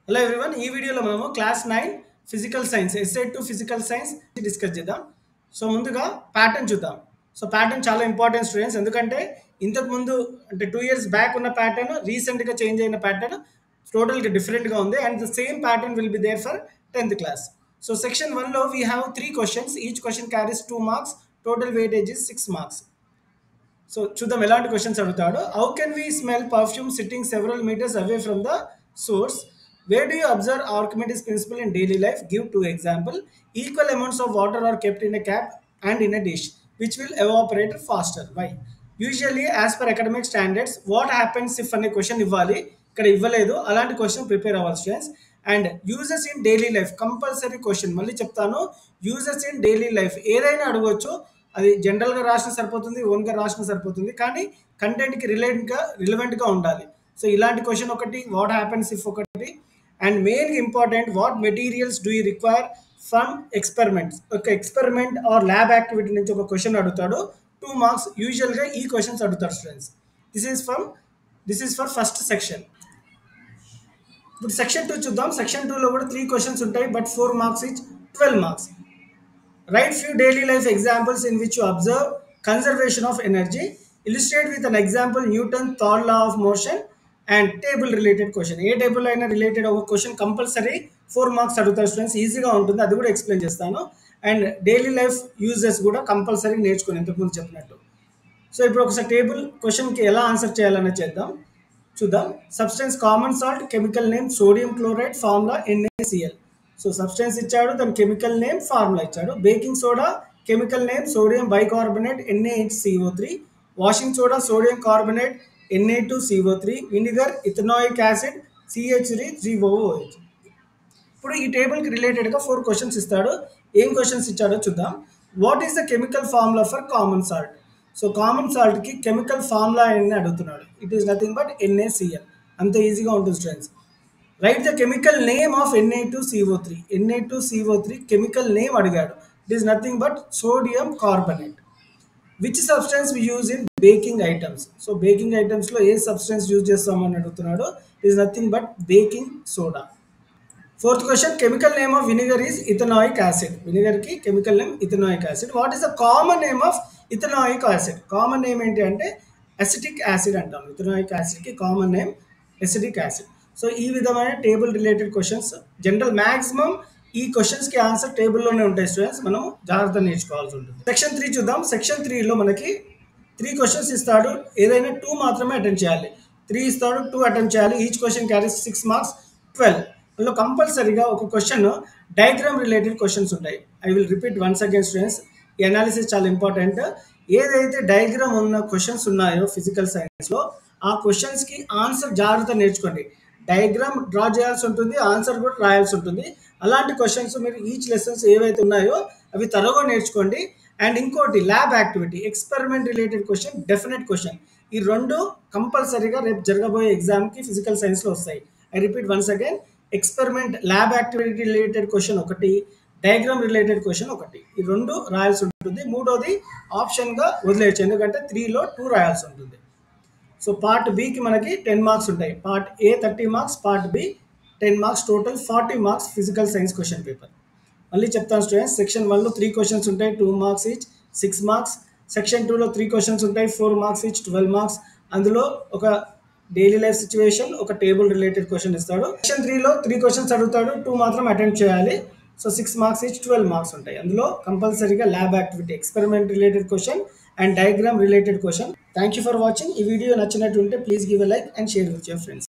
Hello everyone ఈ వీడియోలో మనము class 9 physical science SA two physical science discuss చేద్దాం. సో ముందుగా ప్యాటర్న్ చూద్దాం. సో ప్యాటర్న్ చాలా ఇంపార్టెంట్ స్టూడెంట్స్, ఎందుకంటే ఇంతకు ముందు అంటే 2 ఇయర్స్ బ్యాక్ ఉన్న ప్యాటర్న్ రీసెంట్గా చేంజ్ అయిన ప్యాటర్న్ టోటల్గా డిఫరెంట్గా ఉంది and the same pattern will be there for 10th class. So section 1లో we have 3 questions, each question carries 2 marks, total weightage is 6 marks. So చూద్దాం ఎలాంటి క్వశ్చన్స్ అడుగుతాడు. How can we smell perfume sitting several metres away from the source? Where do you observe Archimedes' principle in daily life? Give 2 example. Equal amounts of water are kept in a cap and in a dish, which will evaporate faster. Why? Usually, as per academic standards, what happens if అనే question ఇవ్వాలి, ఇక్కడ ఇవ్వలేదు, అలాంటి question prepare అవ్వాలి students. And uses in daily life compulsory question, మళ్ళీ చెప్తాను, uses in daily life ఏదైనా అడగవచ్చు. అది జనరల్గా రాసిన సరిపోతుంది, ఓన్గా రాసిన సరిపోతుంది, కానీ కంటెంట్కి రిలవెంట్గా ఉండాలి. సో ఇలాంటి క్వశ్చన్ ఒకటి, వాట్ హ్యాపెన్స్ ఇఫ్ ఒకటి, and main important what materials do you require from experiments. ఒక ఎక్స్పెరిమెంట్ ఆర్ ల్యాబ్ యాక్టివిటీ నుంచి ఒక క్వశ్చన్ అడుగుతాడు, 2 మార్క్స్. యూజువల్గా ఈ క్వశ్చన్స్ అడుగుతారు students. This is for first section. ఇప్పుడు సెక్షన్ 2 చూద్దాం. సెక్షన్ 2లో కూడా 3 క్వశ్చన్స్ ఉంటాయి, but 4 marks each, 12 marks. Write few daily life examples in which you observe conservation of energy. Illustrate with an example Newton's third law of motion and table related question. A table అయినా related ఒక question compulsory 4 marks అడుగుతారు students. ఈజీగా ఉంటుంది, అది కూడా explain చేస్తాను. And daily life uses కూడా compulsory నేర్చుకుని ఇంతకుముందు చెప్పినట్టు. సో ఇప్పుడు ఒకసారి టేబుల్ క్వశ్చన్కి ఎలా ఆన్సర్ చేయాలని చూద్దాం. Substance common salt, chemical name sodium chloride, formula NaCl. So substance ఇచ్చాడు, దాని కెమికల్ నేమ్, ఫార్ములా ఇచ్చాడు. Baking soda chemical name sodium bicarbonate NaHCO3, washing soda sodium carbonate Na2CO3, vinegar ethanoic acid CH3COOH. ఇప్పుడు ఈ టేబుల్కి రిలేటెడ్గా 4 questions ఇస్తాడు. ఏం questions ఇచ్చాడో చూద్దాం. What is the chemical formula for common salt? So common సాల్ట్కి chemical formula అని అడుగుతున్నాడు. It is nothing but NaCl. అంత ఈజీగా ఉంటుంది students. Write the chemical name of Na2CO3. Na2CO3 chemical name అడిగాడు. It is nothing but sodium carbonate. Which substance we use in baking items? So baking ఐటమ్స్లో ఏ substance use చేస్తామని అడుగుతున్నాడు. It is nothing but baking soda. 4th question, chemical name of vinegar is ethanoic acid. వినిగర్కి chemical name ethanoic acid. What is the common name of ethanoic acid? Common name ఏంటి అంటే acetic acid అంటాం. Ethanoic యాసిడ్కి common name acetic acid. So ఈ విధమైన table related questions general maximum ఈ క్వశ్చన్స్కి answer టేబుల్లోనే ఉంటాయి స్టూడెంట్స్, మనం జాగ్రత్త నేర్చుకోవాల్సి ఉంటుంది. సెక్షన్ 3 చూద్దాం. సెక్షన్ 3లో మనకి 3 క్వశ్చన్స్ ఇస్తాడు, ఏదైనా 2 మాత్రమే అటెంప్ట్ చేయాలి. 3 ఇస్తాడు, 2 అటెంప్ట్ చేయాలి. Each question carries 6 marks, 12. అందులో కంపల్సరీగా ఒక క్వశ్చన్ డయాగ్రామ్ రిలేటెడ్ క్వశ్చన్స్ ఉంటాయి. I will repeat once again students, ఈ అనాలిసిస్ చాలా ఇంపార్టెంట్. ఏదైతే డయాగ్రామ్ ఉన్న క్వశ్చన్స్ ఉన్నాయో ఫిజికల్ సైన్స్లో, ఆ క్వశ్చన్స్కి ఆన్సర్ జాగ్రత్త నేర్చుకోండి. డయాగ్రామ్ డ్రా చేయాల్సి ఉంటుంది, ఆన్సర్ కూడా రాయాల్సి ఉంటుంది. అలాంటి క్వశ్చన్స్ మీరు ఈచ్ లెసన్స్ ఏవైతే ఉన్నాయో అవి త్వరగా నేర్చుకోండి. అండ్ ఇంకోటి lab activity, experiment related question, definite question. ఈ 2 కంపల్సరీగా రేపు జరగబోయే ఎగ్జామ్కి ఫిజికల్ సైన్స్లో వస్తాయి. I repeat once again, experiment lab activity related question ఒకటి, డయాగ్రామ్ రిలేటెడ్ క్వశ్చన్ ఒకటి. ఈ 2 రాయాల్సి ఉంటుంది. 3వది ఆప్షన్గా వదిలేయచ్చు, ఎందుకంటే 3లో 2 రాయాల్సి ఉంటుంది. సో పార్ట్ బికి మనకి 10 మార్క్స్ ఉంటాయి. Part A 30 marks, part B 10 marks, total 40 marks physical science question paper. మళ్ళీ చెప్తాను స్టూడెంట్స్, సెక్షన్ 1లో 3 క్వశ్చన్స్ ఉంటాయి, 2 మార్క్స్ ఈచ్, 6 మార్క్స్. సెక్షన్ 2లో 3 క్వశ్చన్స్ ఉంటాయి, 4 మార్క్స్ ఈచ్, 12 మార్క్స్. అందులో ఒక డైలీ లైఫ్ సిచ్యువేషన్, ఒక టేబుల్ రిలేటెడ్ క్వశ్చన్ ఇస్తాడు. సెక్షన్ 3లో 3 క్వశ్చన్స్ అడుగుతాడు, 2 మాత్రం అటెంప్ట్ చేయాలి. సో 6 మార్క్స్ ఈచ్, 12 మార్క్స్ ఉంటాయి. అందులో కంపల్సరీగా lab activity, experiment related question and diagram related question. Thank you for watching. ఈ వీడియో నచ్చినట్టుంటే please give a like and share with your friends.